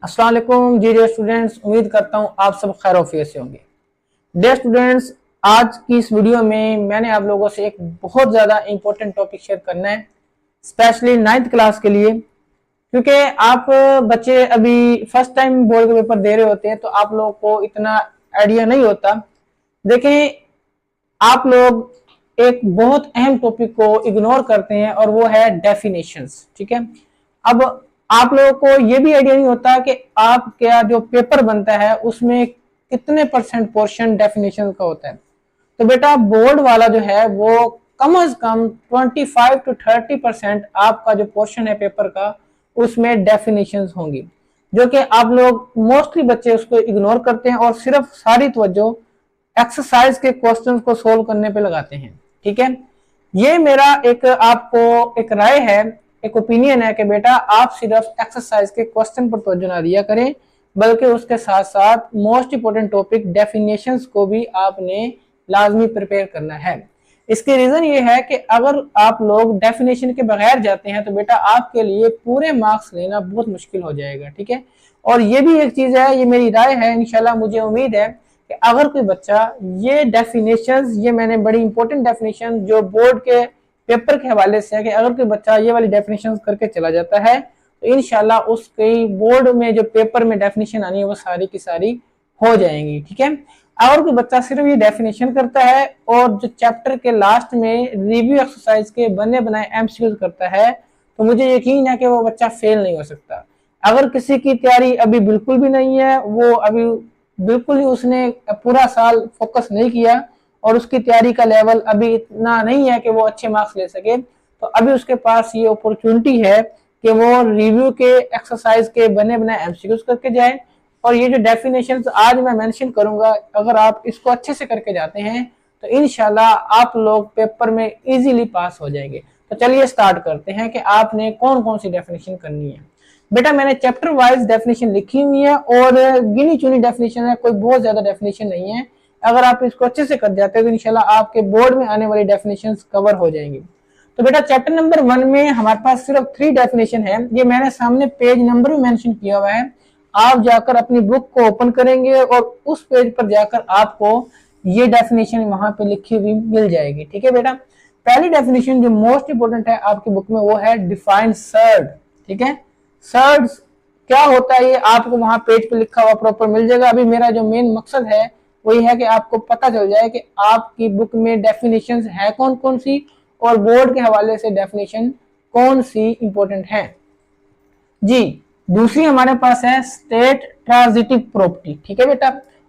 अस्सलाम वालेकुम जी dear students, उम्मीद करता हूँ आप सब खैर ऑफियत से होंगे। डियर स्टूडेंट्स, आज की इस वीडियो में मैंने आप लोगों से एक बहुत ज़्यादा इंपॉर्टेंट टॉपिक शेयर करना है, स्पेशली 9th क्लास के लिए। क्योंकि आप बच्चे अभी फर्स्ट टाइम बोर्ड के पेपर दे रहे होते हैं तो आप लोगों को इतना आइडिया नहीं होता। देखें, आप लोग एक बहुत अहम टॉपिक को इग्नोर करते हैं और वो है डेफिनेशंस। ठीक है, अब आप लोगों को ये भी आइडिया नहीं होता कि आपका जो पेपर बनता है उसमें कितने परसेंट पोर्शन डेफिनेशन का होता है। तो बेटा बोर्ड वाला जो है वो कम से कम 25 to 30% आपका जो पोर्शन है पेपर का उसमें डेफिनेशंस होंगी, जो कि आप लोग मोस्टली बच्चे उसको इग्नोर करते हैं और सिर्फ सारी तवज्जो एक्सरसाइज के क्वेश्चंस को सोल्व करने पे लगाते हैं। ठीक है, ये मेरा एक आपको एक राय है, एक ओपिनियन है कि बेटा आप सिर्फ एक्सरसाइज के क्वेश्चन पर तवज्जो ना दिया करें, बल्कि उसके साथ साथ मोस्ट इंपोर्टेंट टॉपिक डेफिनेशंस को भी आपने लाजमी प्रिपेयर करना है। इसकी रीजन ये है कि अगर आप लोग डेफिनेशन के बगैर जाते हैं तो बेटा आपके लिए पूरे मार्क्स लेना बहुत मुश्किल हो जाएगा। ठीक है, और ये भी एक चीज है, ये मेरी राय है, इंशाल्लाह मुझे उम्मीद है कि अगर कोई बच्चा ये डेफिनेशंस, ये मैंने बड़ी इंपॉर्टेंट डेफिनेशन जो बोर्ड के पेपर के हवाले से है, कि अगर कोई बच्चा ये वाली डेफिनेशंस करके चला जाता है तो इंशाल्लाह उसके बोर्ड में जो पेपर में डेफिनेशन आनी है वो सारी की सारी हो जाएंगी। ठीक है, अगर कोई बच्चा सिर्फ ये डेफिनेशन करता है और जो चैप्टर के लास्ट में रिव्यू एक्सरसाइज के बने बनाए एमसीक्यूज करता है तो मुझे यकीन है कि वो बच्चा फेल नहीं हो सकता। अगर किसी की तैयारी अभी बिल्कुल भी नहीं है, वो अभी बिल्कुल ही उसने पूरा साल फोकस नहीं किया और उसकी तैयारी का लेवल अभी इतना नहीं है कि वो अच्छे मार्क्स ले सके, तो अभी उसके पास ये अपॉर्चुनिटी है कि वो रिव्यू के एक्सरसाइज के बने बनाए एमसीक्यूज करके जाए। और ये जो डेफिनेशंस आज मैं मेंशन करूंगा, अगर आप इसको अच्छे से करके जाते हैं तो इंशाल्लाह आप लोग पेपर में इजीली पास हो जाएंगे। तो चलिए स्टार्ट करते हैं कि आपने कौन कौन सी डेफिनेशन करनी है। बेटा मैंने चैप्टर वाइज डेफिनेशन लिखी हुई है और गिनी चुनी डेफिनेशन है, कोई बहुत ज्यादा डेफिनेशन नहीं है। अगर आप इसको अच्छे से कर जाते हैं तो इंशाल्लाह आपके बोर्ड में आने वाली डेफिनेशन कवर हो जाएंगी। तो बेटा चैप्टर नंबर 1 में हमारे पास सिर्फ 3 डेफिनेशन है, ये मैंने सामने पेज नंबर भी मेंशन किया हुआ है। आप जाकर अपनी बुक को ओपन करेंगे और उस पेज पर जाकर आपको ये डेफिनेशन वहां पे लिखी हुई मिल जाएगी। ठीक है बेटा, पहली डेफिनेशन जो मोस्ट इंपोर्टेंट है आपकी बुक में वो है डिफाइन सर्ड। ठीक है, सर्ड क्या होता है ये आपको वहां पेज पे लिखा हुआ प्रॉपर मिल जाएगा। अभी मेरा जो मेन मकसद है वही है कि आपको पता चल जाए कि आपकी बुक में डेफिनेशन है कौन कौन सी और बोर्ड के हवाले से डेफिनेशन कौन सी इंपॉर्टेंट है। जी, दूसरी हमारे पास है स्टेट ट्रांजिटिव प्रॉपर्टी। ठीक है बेटा,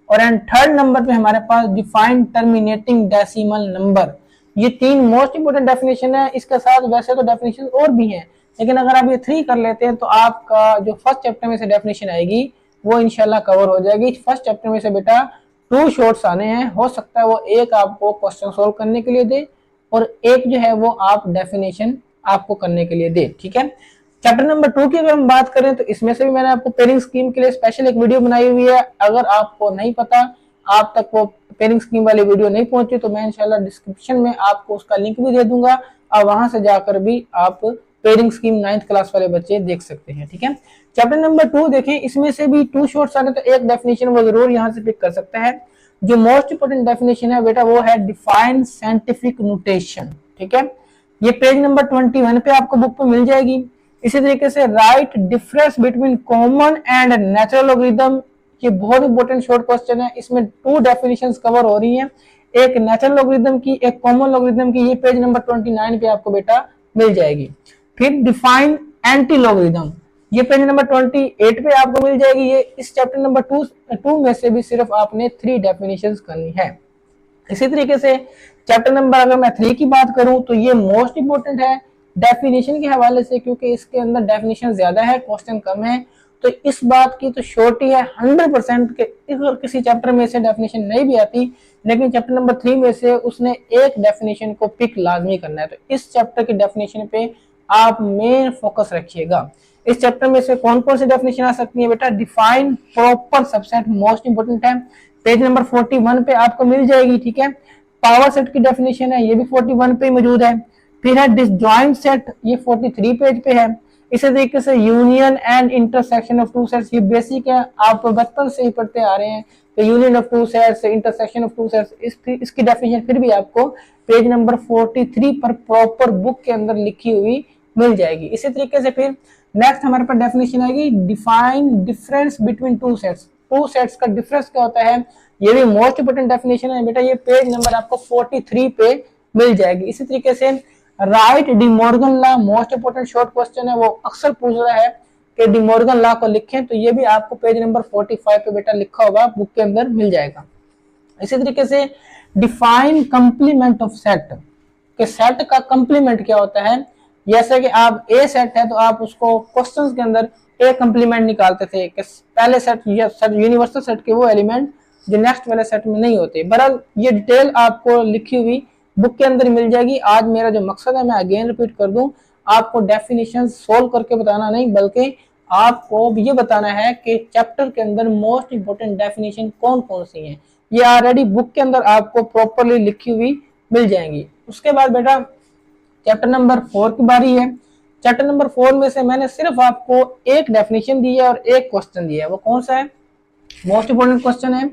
और एंड थर्ड नंबर पे हमारे पास डिफाइन टर्मिनेटिंग डेसिमल नंबर। ये 3 मोस्ट इंपोर्टेंट डेफिनेशन है। इसके साथ वैसे तो डेफिनेशन और भी हैं, लेकिन अगर आप ये 3 कर लेते हैं तो आपका जो फर्स्ट चैप्टर में से डेफिनेशन आएगी वो इंशाल्लाह कवर हो जाएगी। फर्स्ट चैप्टर में से बेटा 2 शॉर्ट्स आने हैं, हो सकता है वो एक आपको क्वेश्चन सोल्व करने के लिए दे और एक जो है वो आप डेफिनेशन आपको करने के लिए दे। ठीक है, चैप्टर नंबर 2 की अगर हम बात करें तो इसमें से भी मैंने आपको पेयरिंग स्कीम के लिए स्पेशल एक वीडियो बनाई हुई है। अगर आपको नहीं पता, आप तक वो पेयरिंग स्कीम वाली वीडियो नहीं पहुंची, तो मैं इंशाल्लाह डिस्क्रिप्शन में आपको उसका लिंक भी दे दूंगा और वहां से जाकर भी आप पेयरिंग स्कीम 9th क्लास वाले बच्चे देख सकते हैं। ठीक है, चैप्टर नंबर 2 देखें, इसमें से भी 2 शॉर्ट्स आने तो एक डेफिनेशन वो जरूर यहाँ से पिक कर सकता है। जो मोस्ट इंपोर्टेंट डेफिनेशन है बेटा वो है डिफाइन साइंटिफिक नोटेशन। ठीक है, ये पेज नंबर 21 पे आपको बुक पे मिल जाएगी। इसी तरीके से right difference between common and natural logarithm, ये बहुत इंपॉर्टेंट शॉर्ट क्वेश्चन है। इसमें 2 डेफिनेशंस कवर हो रही हैं, एक नेचुरल लॉगरिथम की, एक कॉमन लॉगरिथम की। ये पेज नंबर 29 पे आपको बेटा मिल जाएगी। फिर डिफाइन एंटी लॉगरिथम, ये पेज नंबर 28 पे आपको मिल जाएगी। ये इस चैप्टर नंबर 2 में से भी सिर्फ आपने 3 डेफिनेशंस करनी है। इसी तरीके से चैप्टर नंबर अगर मैं 3 की बात करूं तो ये मोस्ट इंपोर्टेंट है डेफिनेशन के हवाले से, क्योंकि इसके अंदर डेफिनेशन ज्यादा है, क्वेश्चन कम है। तो इस बात की तो श्योरिटी है 100% के अगर किसी चैप्टर में से डेफिनेशन नहीं भी आती, लेकिन चैप्टर नंबर 3 में से उसने एक डेफिनेशन को पिक लाजमी करना है। तो इस चैप्टर की डेफिनेशन पे आप मेन फोकस रखिएगा। इस चैप्टर में से कौन कौन सी डेफिनेशन आ सकती है बेटा? Define proper subset most important है, पेज नंबर 41 पे आपको मिल जाएगी। ठीक है, पावर सेट की डेफिनेशन है, ये भी 41 पे मौजूद है। फिर है डिसजॉइंट सेट, ये 43 पेज पे है। इसी तरीके से union and intersection of two sets, ये बेसिक है, आप बचपन से ही पढ़ते आ रहे हैं कि union of two sets, intersection of two sets, इसकी डेफिनेशन फिर भी आपको पेज नंबर 43 पर प्रॉपर बुक के अंदर लिखी हुई मिल जाएगी। इसी तरीके से फिर नेक्स्ट हमारे पास डेफिनेशन आएगी define difference between two sets. Two sets का डिफरेंस क्या होता है, ये भी मोस्ट इंपोर्टेंट डेफिनेशन है बेटा, ये पेज नंबर आपको 43 पे मिल जाएगी। इसी तरीके से right De Morgan law, most important short question है, वो अक्सर पूछ रहा है कि डी मॉर्गन लॉ को लिखें, तो ये भी आपको पेज नंबर 45 पे बेटा लिखा होगा, बुक के अंदर मिल जाएगा। इसी तरीके से डिफाइन कंप्लीमेंट ऑफ सेट, कि सेट का कंप्लीमेंट क्या होता है, जैसे कि आप ए सेट है तो आप उसको क्वेश्चंस के अंदर ए कंप्लीमेंट निकालते थे कि पहले सेट यूनिवर्सल सेट के वो एलिमेंट जो नेक्स्ट वाले सेट में नहीं होते। बहरहाल ये डिटेल आपको लिखी हुई बुक के अंदर मिल जाएगी। आज मेरा जो मकसद है, मैं अगेन रिपीट कर दूं, आपको डेफिनेशन सोल्व करके बताना नहीं, बल्कि आपको ये बताना है कि चैप्टर के अंदर मोस्ट इंपोर्टेंट डेफिनेशन कौन कौन सी हैं, ये ऑलरेडी बुक के अंदर आपको प्रॉपरली लिखी हुई मिल जाएंगी। उसके बाद बेटा चैप्टर नंबर 4 की बारी है। चैप्टर नंबर 4 में से मैंने सिर्फ आपको एक डेफिनेशन दी है और एक क्वेश्चन दिया है, वो कौन सा है, मोस्ट इंपोर्टेंट क्वेश्चन है,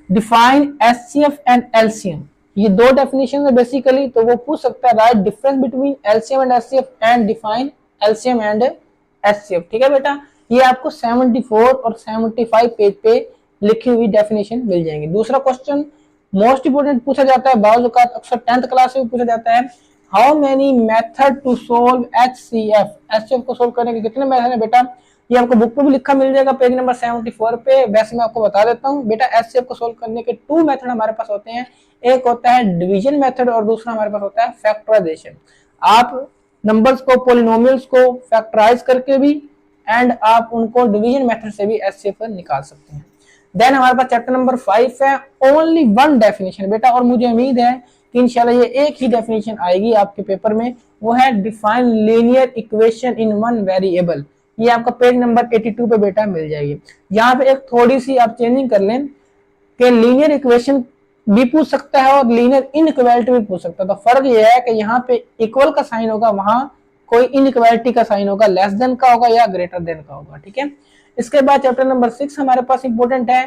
डिफाइन एचसीएफ एंड एलसीएम। ये दो डेफिनेशन है बेसिकली, तो वो पूछ सकता है right difference between LCM and HCF and define LCM and HCF. ठीक है बेटा, ये आपको 74 और 75 पेज पे लिखी हुई डेफिनेशन मिल जाएंगी। दूसरा क्वेश्चन मोस्ट इंपोर्टेंट पूछा जाता है, बाज़ औक़ात अक्सर 10th क्लास में पूछा जाता है, how many method to solve HCF. HCF को सोल्व करने के कितने मेथड है बेटा, ये आपको बुक पे भी लिखा मिल जाएगा पेज नंबर 74 पे। वैसे मैं आपको बता देता हूँ बेटा, एचसीएफ को सोल्व करने के 2 मेथड हमारे पास होते हैं, एक होता है डिवीजन मेथड और दूसरा हमारे पास होता है फैक्टराइजेशन। आप नंबर्स को, पॉलिनोमियल्स को फैक्टराइज करके भी एंड आप उनको डिवीजन मेथड से भी एचसीएफ निकाल सकते हैं। देन हमारे पास चैप्टर नंबर 5 है, ओनली वन डेफिनेशन बेटा, और मुझे उम्मीद है कि इंशाल्लाह ये एक ही डेफिनेशन आएगी आपके पेपर में, वो है define linear equation in one variable. ये आपका पेज नंबर 82 पे बेटा मिल जाएगी। यहाँ पे एक थोड़ी सी आप चेंजिंग कर लें कि लीनियर इक्वेशन भी पूछ सकता है और लीनियर इनइक्वालिटी भी पूछ सकता है। तो फर्क ये है कि यहाँ पे इक्वल का साइन होगा, वहां कोई इनइक्वालिटी का साइन होगा, लेस देन का होगा या ग्रेटर देन का होगा। ठीक है, इसके बाद चैप्टर नंबर 6 हमारे पास इंपोर्टेंट है,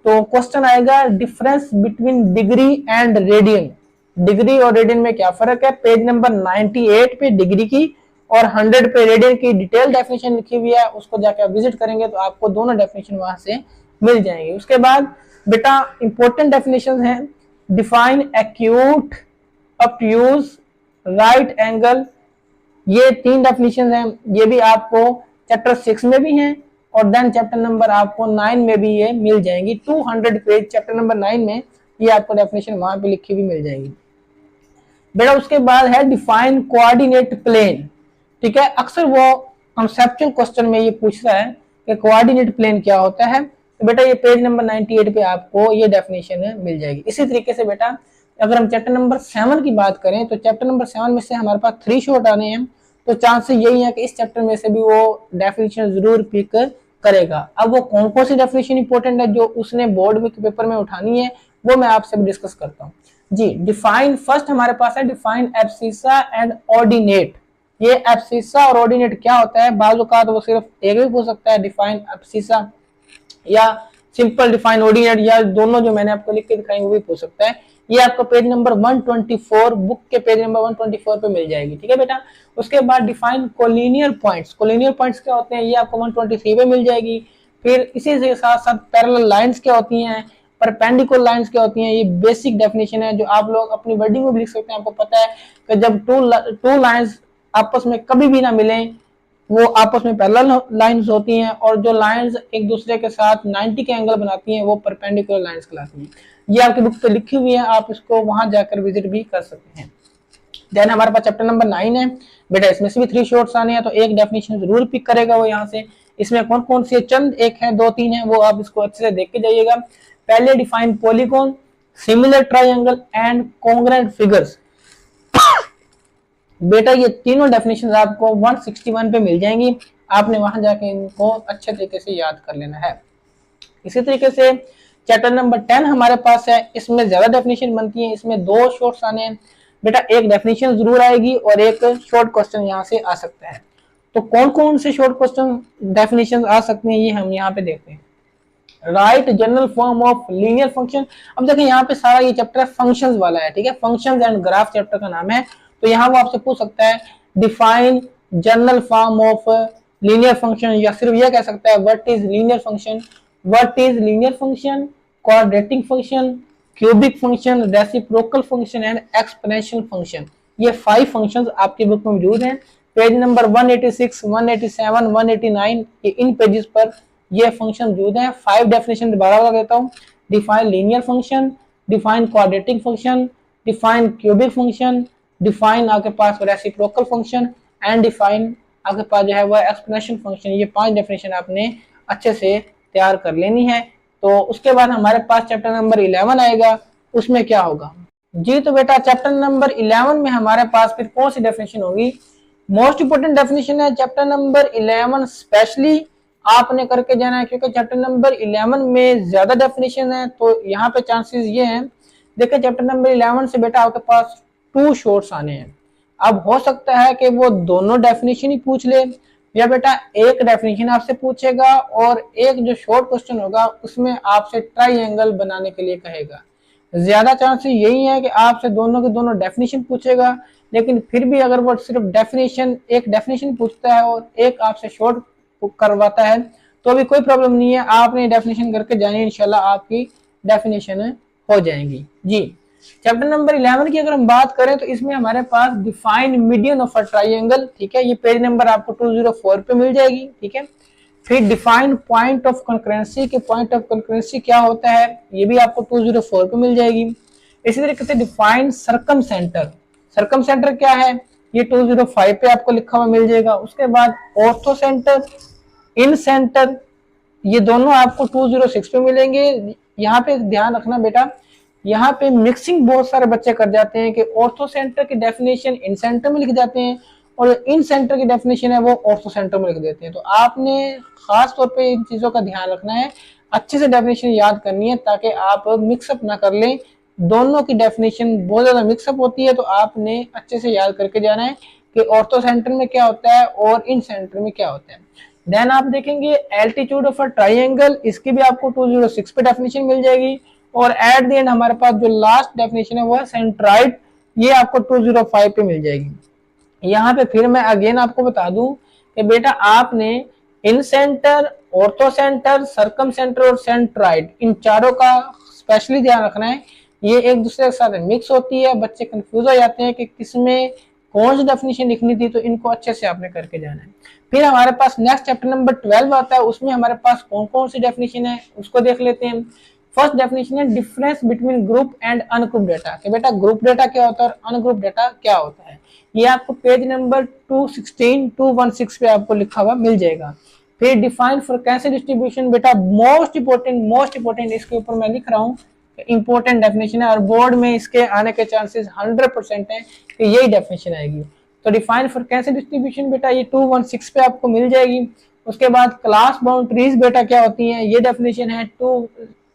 तो क्वेश्चन आएगा difference between degree and radian. Degree और रेडियन में क्या फर्क है, पेज नंबर 98 पे डिग्री की और 100 पे रेडियन की डिटेल डेफिनेशन लिखी हुई है, उसको जाके आप विजिट करेंगे तो आपको दोनों डेफिनेशन वहां से मिल जाएंगे। उसके बाद बेटा इंपॉर्टेंट डेफिनेशन है, define acute, obtuse, right angle. ये 3 डेफिनेशन हैं, ये भी आपको चैप्टर 6 में भी हैं और देन चैप्टर नंबर आपको 9 में भी ये मिल जाएंगी। 200 पेज चैप्टर नंबर 9 में ये आपको डेफिनेशन वहां पे लिखी हुई मिल जाएगी बेटा। उसके बाद है डिफाइन कोऑर्डिनेट प्लेन। ठीक है, अक्सर वो कंसेप्चुअल क्वेश्चन में ये पूछता है कि कोऑर्डिनेट प्लेन क्या होता है, तो बेटा ये पेज नंबर 98 पे आपको ये डेफिनेशन मिल जाएगी। इसी तरीके से बेटा अगर हम चैप्टर नंबर 7 की बात करें तो चैप्टर नंबर 7 में से हमारे पास 3 शॉर्ट आने हैं, तो चांसेस यही है कि इस चैप्टर में से भी वो डेफिनेशन जरूर पिक करेगा। अब वो कौन कौन सी डेफिनेशन इंपॉर्टेंट है जो उसने बोर्ड में पेपर में उठानी है, वो मैं आपसे भी डिस्कस करता हूँ जी। डिफाइन, फर्स्ट हमारे पास है डिफाइन एब्सिसा एंड ऑर्डिनेट। ये एब्सिसा और ऑर्डिनेट क्या होता है, बाज़ औक़ात वो सिर्फ एक भी पूछ सकता है, डिफाइन एब्सिसा या सिंपल डिफाइन ऑर्डिनेट, या दोनों जो मैंने आपको लिख के दिखाई वो भी पूछ सकता है। ये आपको पेज नंबर 124 बुक के पेज नंबर 124 पे मिल जाएगी। ठीक है बेटा, उसके बाद define collinear points. Collinear points क्या होते हैं, ये आपको 123 पे मिल जाएगी। फिर इसी के साथ साथ पैरेलल लाइंस क्या होती हैं, परपेंडिकुलर लाइंस क्या होती हैं, ये बेसिक डेफिनेशन है जो आप लोग अपनी वर्डिंग में भी लिख सकते हैं। आपको पता है कि जब टू लाइंस आपस में कभी भी ना मिलें, वो आपस में पैरेलल लाइंस होती हैं, और जो लाइंस एक दूसरे के साथ 90 के एंगल बनाती हैं वो परपेंडिकुलर लाइंस कहलाती हैं। ये आपकी बुक पे लिखी हुई है, आप इसको वहां जाकर विजिट भी कर सकते हैं। देन हमारे पास चैप्टर नंबर 9 है बेटा, इसमें से भी 3 शॉर्ट्स आने हैं, तो एक डेफिनेशन जरूर पिक करेगा वो यहाँ से। इसमें कौन कौन सी है, चंद एक है, 2-3 है, वो आप इसको अच्छे से देख के जाइएगा। पहले define polygon, similar triangle and congruent figures. बेटा ये तीनों डेफिनेशन आपको 161 पे मिल जाएंगी, आपने वहां जाके इनको अच्छे तरीके से याद कर लेना है। इसी तरीके से चैप्टर नंबर 10 हमारे पास है, इसमें ज्यादा डेफिनेशन बनती है, इसमें 2 शॉर्ट्स आने हैं बेटा, एक डेफिनेशन जरूर आएगी और एक शॉर्ट क्वेश्चन यहाँ से आ सकता है। तो कौन कौन से शॉर्ट क्वेश्चन डेफिनेशन आ सकते हैं ये हम यहाँ पे देखते हैं। Right general form of linear function. अब देखिए यहाँ पे सारा ये चैप्टर फंक्शंस वाला है, ठीक है, फंक्शंस एंड ग्राफ चैप्टर का नाम है। तो यहाँ वो आपसे पूछ सकता है define general form of linear function, या सिर्फ ये कह सकता है what is linear function, what is linear function, quadratic function, cubic function, reciprocal function and exponential function. ये 5 फंक्शंस आपके बुक में मौजूद हैं। पेज नंबर 186, 187, 189 इन पेजेस पर ये फंक्शन मौजूद है। 5 डेफिनेशन दोबारा बता देता हूँ। Define linear function, define quadratic function, define cubic function, define आपके पास रेसिप्रोकल फंक्शन एंड डिफाइन आपके पास जो है वो एक्सपोनेंशियल फंक्शन। ये 5 डेफिनेशन आपने अच्छे से तैयार कर लेनी है। तो उसके बाद हमारे पास चैप्टर नंबर 11 आएगा, उसमें क्या होगा जी। तो बेटा चैप्टर नंबर 11 में हमारे पास फिर कौन सी डेफिनेशन होगी, मोस्ट इंपोर्टेंट डेफिनेशन है चैप्टर नंबर 11 स्पेशली आपने करके जाना है, क्योंकि चैप्टर नंबर 11 में ज्यादा डेफिनेशन है। तो यहाँ पे चांसेस ये हैं, देखिए चैप्टर नंबर 11 से बेटा आपके पास 2 शॉर्ट्स आने हैं। अब हो सकता है कि वो दोनों डेफिनेशन ही पूछ ले, या बेटा एक डेफिनेशन आपसे पूछेगा और एक जो शॉर्ट क्वेश्चन होगा उसमें आपसे ट्राइंगल बनाने के लिए कहेगा। ज्यादा चांसेस यही है कि आपसे दोनों के दोनों डेफिनेशन पूछेगा, लेकिन फिर भी अगर वो सिर्फ डेफिनेशन एक डेफिनेशन पूछता है और एक आपसे शॉर्ट करवाता है तो भी कोई प्रॉब्लम नहीं है, आपने डेफिनेशन करके जानी, इंशाल्लाह आपकी डेफिनेशन हो जाएंगी जी। चैप्टर नंबर 11 की अगर हम बात करें तो इसमें हमारे पास define median of a triangle, ठीक है, ये पेज नंबर आपको 204 पे मिल जाएगी, ठीक है। फिर डिफाइन पॉइंट ऑफ कंकरेंसी के पॉइंट ऑफ कंकरेंसी क्या होता है ये भी आपको 204 पे मिल जाएगी। इसी तरीके से define circum centre, circum centre क्या है ये 205 पे आपको लिखा हुआ मिल जाएगा। उसके बाद ऑर्थो सेंटर, इन सेंटर, ये दोनों आपको 206 पे मिलेंगे। यहाँ पे ध्यान रखना बेटा, यहाँ पे मिक्सिंग बहुत सारे बच्चे कर जाते हैं कि ऑर्थो सेंटर की डेफिनेशन इन सेंटर में लिख जाते हैं और इन सेंटर की डेफिनेशन है वो ऑर्थो सेंटर में लिख देते हैं। तो आपने खास तौर पे इन चीजों का ध्यान रखना है, अच्छे से डेफिनेशन याद करनी है ताकि आप मिक्सअप ना कर लें। दोनों की डेफिनेशन बहुत ज्यादा मिक्सअप होती है, तो आपने अच्छे से याद करके जाना है कि ऑर्थो सेंटर में क्या होता है और इन सेंटर में क्या होता है। देन आप देखेंगे एल्टीट्यूड ऑफ अ ट्राइंगल, इसकी भी आपको 206 पे डेफिनेशन मिल जाएगी। और एट द एंड हमारे पास जो लास्ट डेफिनेशन है वो है सेंट्राइड, ये आपको 205 पे मिल जाएगी। यहाँ पे फिर मैं अगेन आपको बता दूं कि बेटा आपने incentre, orthocentre, circumcentre और सेंट्राइड, इन चारों का स्पेशली ध्यान रखना है। ये एक दूसरे के साथ मिक्स होती है, बच्चे कंफ्यूज हो जाते हैं कि किसमें कौन सी डेफिनेशन लिखनी थी, तो इनको अच्छे से आपने करके जाना है। फिर हमारे पास नेक्स्ट चैप्टर नंबर 12 आता है, उसमें हमारे पास कौन कौन सी डेफिनेशन है उसको देख लेते हैं। फर्स्ट डेफिनेशन है difference between group and ungroup data, कि बेटा ग्रुप डेटा क्या होता है और अनग्रुप डेटा क्या होता है। ये आपको पेज नंबर 216, 216 पे आपको लिखा हुआ मिल जाएगा। फिर डिफाइन फ्रीक्वेंसी डिस्ट्रीब्यूशन, बेटा मोस्ट इंपोर्टेंट इसके ऊपर मैं लिख रहा हूँ, इंपोर्टेंट डेफिनेशन है और बोर्ड में इसके आने के चांसेस 100% है कि यही डेफिनेशन आएगी। तो डिफाइन फ्रीक्वेंसी डिस्ट्रीब्यूशन बेटा ये 216 पे आपको मिल जाएगी। उसके बाद क्लास बाउंड्रीज बेटा क्या होती हैं, ये डेफिनेशन है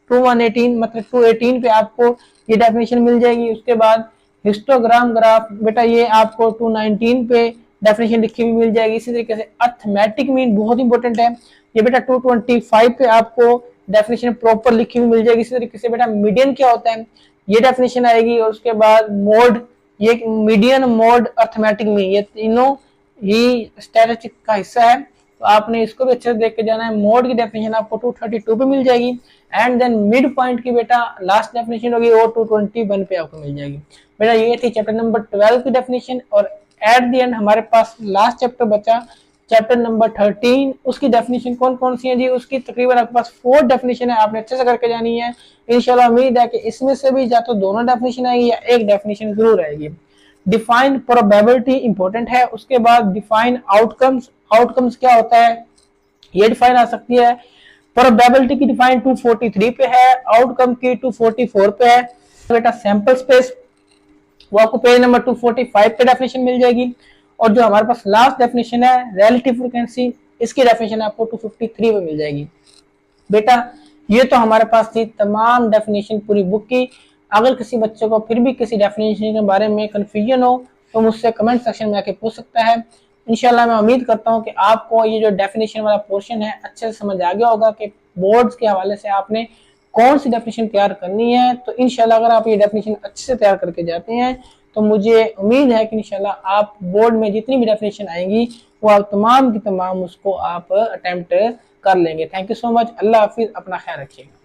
2118 मतलब 218 पे आपको ये डेफिनेशन मिल जाएगी। उसके बाद हिस्टोग्राम ग्राफ बेटा ये आपको 219 पे डेफिनेशन लिखी हुई मिल जाएगी। इसी तरीके से अर्थमेटिक मीन बहुत इंपॉर्टेंट है, ये बेटा 225 पे आपको डेफिनेशन प्रॉपर लिखी हुई मिल जाएगी। इसी तरीके से बेटा मीडियन क्या होता है ये डेफिनेशन आएगी। और उसके बाद मोड, ये मीडियन, मोड, अर्थमेटिक मीन, ये तीनों ही स्टैटिस्टिक का हिस्सा है, तो आपने इसको भी अच्छे से देख के जाना है। मोड की डेफिनेशन आपको 232 पे मिल जाएगी एंड देन मिड पॉइंट की बेटा लास्ट डेफिनेशन होगी वो 221 पे आपको मिल जाएगी। बेटा ये थी चैप्टर नंबर 12 की डेफिनेशन। और एट द एंड हमारे पास लास्ट चैप्टर बचा चैप्टर नंबर 13, उसकी डेफिनेशन कौन कौन सी है जी, उसकी तकरीबन आपके पास 4 डेफिनेशन है, आपने अच्छे से करके जानी है। इंशाल्लाह उम्मीद है कि इसमें से भी या तो दोनों डेफिनेशन आएगी या एक डेफिनेशन जरूर आएगी। डिफाइन प्रोबेबिलिटी इंपॉर्टेंट है। उसके बाद डिफाइन आउटकम्स, आउटकम्स क्या होता है ये डिफाइन आ सकती है। प्रोबेबिलिटी की डिफाइन 243 पे है, आउटकम की 244 पे है। बेटा सैंपल स्पेस वो आपको पेज नंबर 245 पे डेफिनेशन मिल जाएगी। और जो हमारे पास लास्ट डेफिनेशन है रिलेटिव फ्रीक्वेंसी, इसकी डेफिनेशन आपको 253 पे मिल जाएगी। बेटा ये तो हमारे पास थी तमाम डेफिनेशन पूरी बुक की। अगर किसी बच्चे को फिर भी किसी डेफिनेशन के बारे में कंफ्यूजन हो तो मुझसे कमेंट सेक्शन में आके पूछ सकता है। इंशाल्लाह मैं उम्मीद करता हूँ कि आपको ये जो डेफिनेशन वाला पोर्शन है अच्छे से समझ आ गया होगा कि बोर्ड्स के हवाले से आपने कौन सी डेफिनेशन तैयार करनी है। तो इंशाल्लाह अगर आप ये डेफिनेशन अच्छे से तैयार करके जाते हैं तो मुझे उम्मीद है कि इंशाल्लाह आप बोर्ड में जितनी भी डेफिनेशन आएंगी वो आप तमाम की तमाम उसको आप अटेम्प्ट कर लेंगे। Thank you so much. अल्लाह हाफिज, अपना ख्याल रखिएगा।